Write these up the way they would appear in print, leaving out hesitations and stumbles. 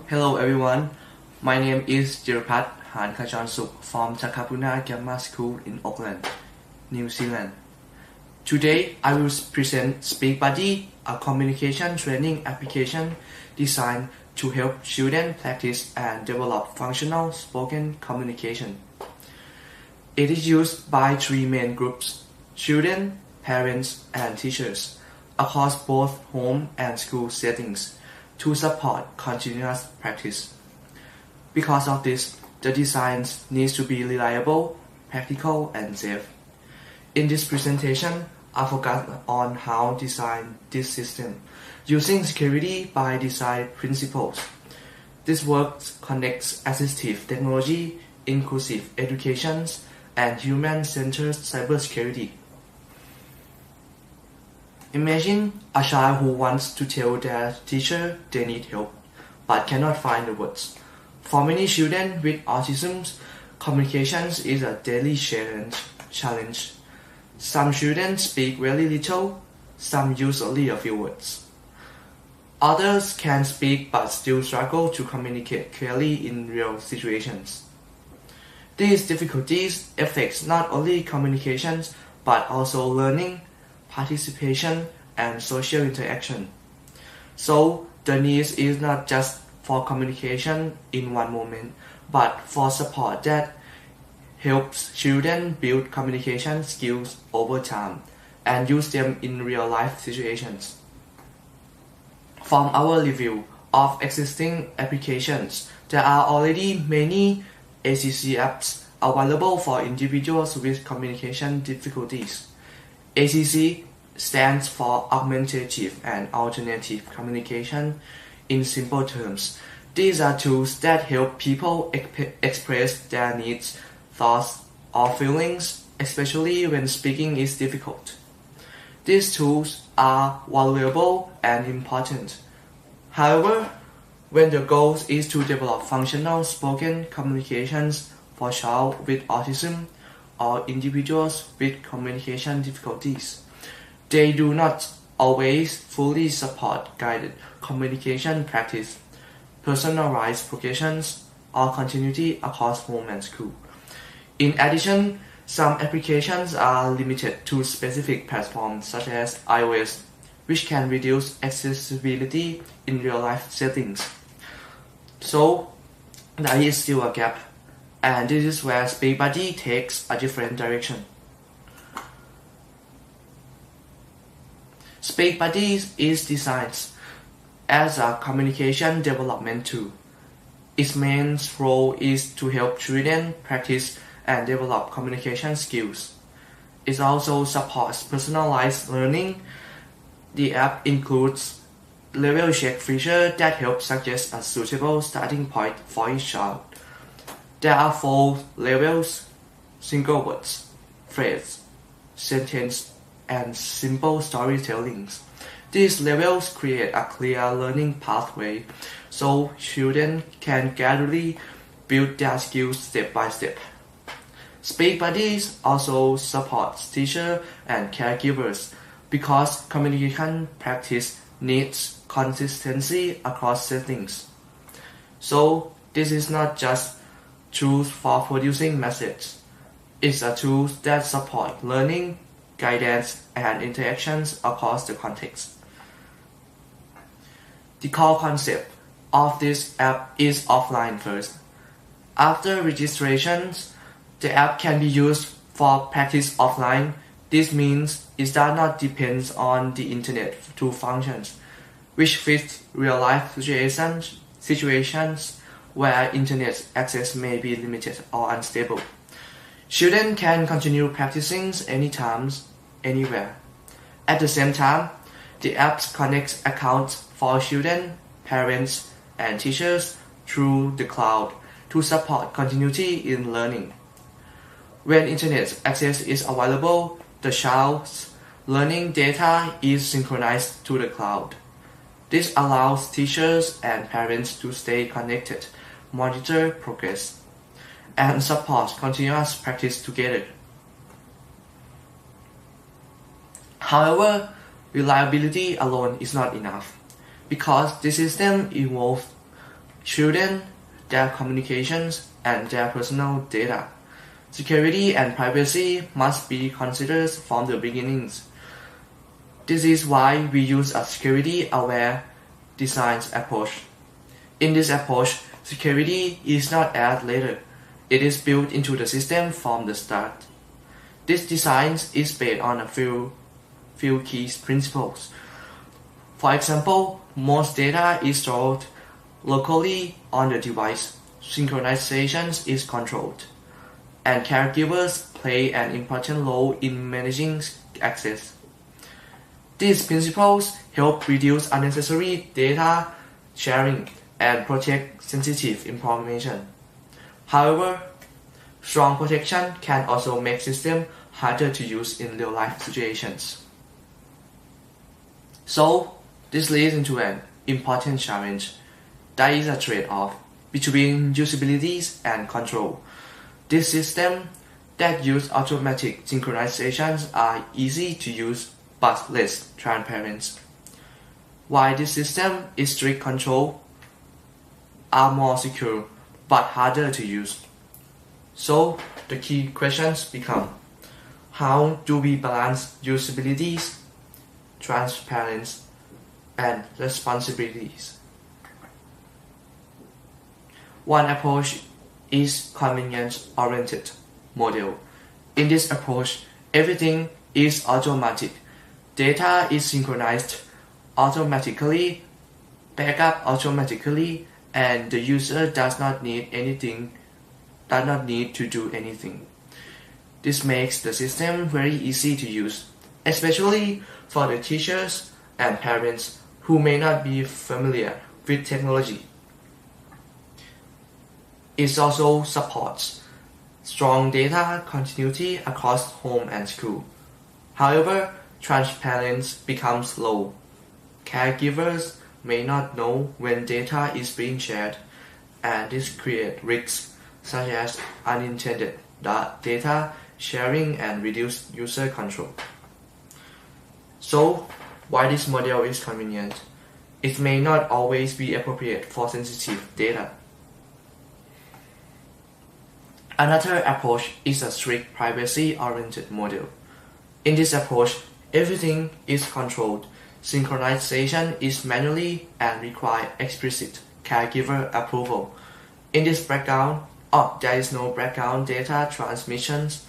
Hello everyone, my name is Jirapat Harnkajornsuk from Takapuna Grammar School in Auckland, New Zealand. Today I will present Speak Buddy, a communication training application designed to help students practice and develop functional spoken communication. It is used by three main groups: children, parents, and teachers, across both home and school settings, to support continuous practice. Because of this, the design needs to be reliable, practical, and safe. In this presentation, I focus on how to design this system using security by design principles. This work connects assistive technology, inclusive education, and human-centered cybersecurity. Imagine a child who wants to tell their teacher they need help, but cannot find the words. For many children with autism, communication is a daily challenge. Some children speak very little, some use only a few words. Others can speak but still struggle to communicate clearly in real situations. These difficulties affect not only communications but also learning, participation, and social interaction. So the need is not just for communication in one moment, but for support that helps children build communication skills over time and use them in real-life situations. From our review of existing applications, there are already many ACC apps available for individuals with communication difficulties. ACC stands for Augmentative and Alternative Communication. In simple terms, these are tools that help people express their needs, thoughts, or feelings, especially when speaking is difficult. These tools are valuable and important. However, when the goal is to develop functional spoken communications for children with autism or individuals with communication difficulties, they do not always fully support guided communication practice, personalized progressions, or continuity across home and school. In addition, some applications are limited to specific platforms such as iOS, which can reduce accessibility in real-life settings. So, there is still a gap, and this is where Speak Buddy takes a different direction. Speak Buddy is designed as a communication development tool. Its main role is to help children practice and develop communication skills. It also supports personalized learning. The app includes level check feature that helps suggest a suitable starting point for each child. There are 4 levels: single words, phrase, sentence, and simple storytelling. These levels create a clear learning pathway so children can gradually build their skills step by step. Speak Buddies also supports teachers and caregivers because communication practice needs consistency across settings. So this is not just tools for producing messages. It's a tool that supports learning, guidance, and interactions across the context. The core concept of this app is offline first. After registrations, the app can be used for practice offline. This means it does not depend on the internet to function, which fits real-life situations where internet access may be limited or unstable. Children can continue practicing anytime, anywhere. At the same time, the app connects accounts for children, parents, and teachers through the cloud to support continuity in learning. When internet access is available, the child's learning data is synchronized to the cloud. This allows teachers and parents to stay connected, monitor progress, and support continuous practice together. However, reliability alone is not enough, because the system involves children, their communications, and their personal data. Security and privacy must be considered from the beginnings. This is why we use a security-aware design approach. In this approach, security is not added later. It is built into the system from the start. This design is based on a few key principles. For example, most data is stored locally on the device. Synchronization is controlled, and caregivers play an important role in managing access. These principles help reduce unnecessary data sharing and protect sensitive information. However, strong protection can also make systems harder to use in real-life situations. So, this leads into an important challenge. There is a trade-off between usability and control. These systems that use automatic synchronizations are easy to use but less transparent, while this system is strict control are more secure but harder to use. So the key questions become: how do we balance usabilities, transparency, and responsibilities? One approach is convenience-oriented model. In this approach, everything is automatic. Data is synchronized automatically, backup automatically, and the user does not need to do anything. This makes the system very easy to use, especially for the teachers and parents who may not be familiar with technology. It also supports strong data continuity across home and school. However, transparency becomes low. Caregivers may not know when data is being shared, and this creates risks such as unintended data sharing and reduced user control. So, while this model is convenient, it may not always be appropriate for sensitive data. Another approach is a strict privacy-oriented model. In this approach, everything is controlled. Synchronization is manually and requires explicit caregiver approval. In this there is no background data transmissions.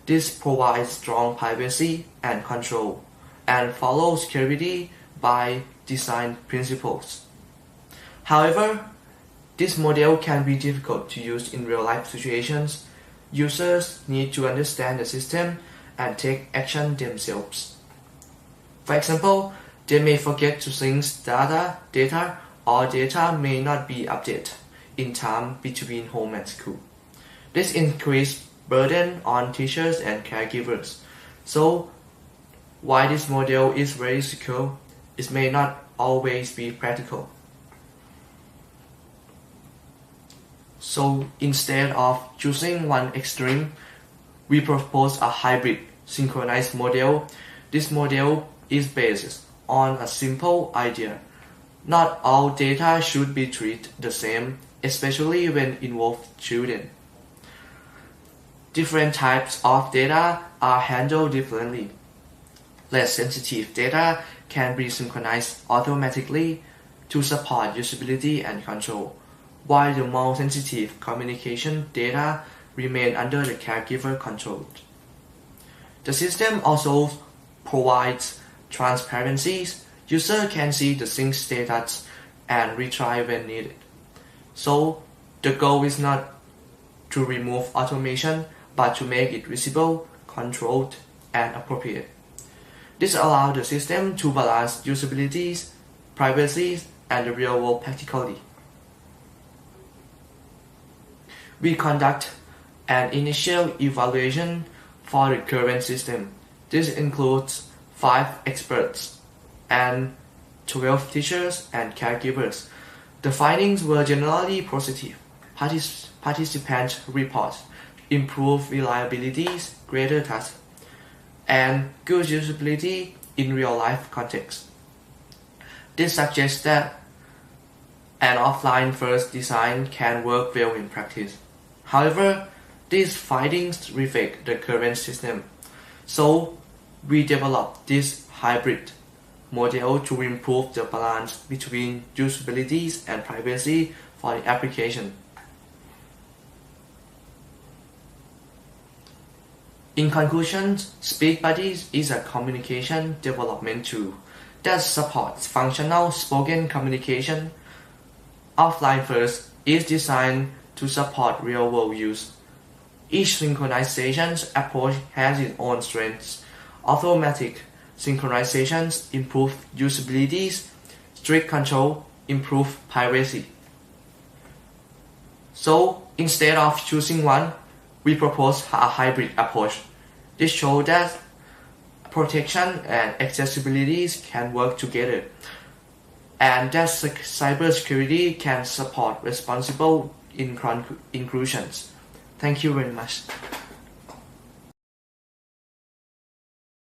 This provides strong privacy and control, and follows security by design principles. However, this model can be difficult to use in real-life situations. Users need to understand the system and take action themselves. For example, they may forget to sync data, or data may not be updated in time between home and school. This increases burden on teachers and caregivers. So, while this model is very secure, it may not always be practical. So instead of choosing one extreme, we propose a hybrid synchronized model. This model is based on a simple idea. Not all data should be treated the same, especially when involved children. Different types of data are handled differently. Less sensitive data can be synchronized automatically to support usability and control, while the more sensitive communication data remain under the caregiver control. The system also provides transparency. User can see the sync status and retry when needed. So the goal is not to remove automation, but to make it visible, controlled, and appropriate. This allows the system to balance usability, privacy, and the real-world practicality. We conduct an initial evaluation for the current system. This includes 5 experts and 12 teachers and caregivers. The findings were generally positive. Participant reports improved reliability, greater trust, and good usability in real-life context. This suggests that An offline-first design can work well in practice. However, these findings reflect the current system. So, we developed this hybrid model to improve the balance between usability and privacy for the application. In conclusion, Speak Buddies is a communication development tool that supports functional spoken communication. Offline First is designed to support real-world use. Each synchronization approach has its own strengths. Automatic synchronizations improve usability, strict control improve privacy. So instead of choosing one, we propose a hybrid approach. This shows that protection and accessibility can work together, and that cybersecurity can support responsible inclusions. Thank you very much.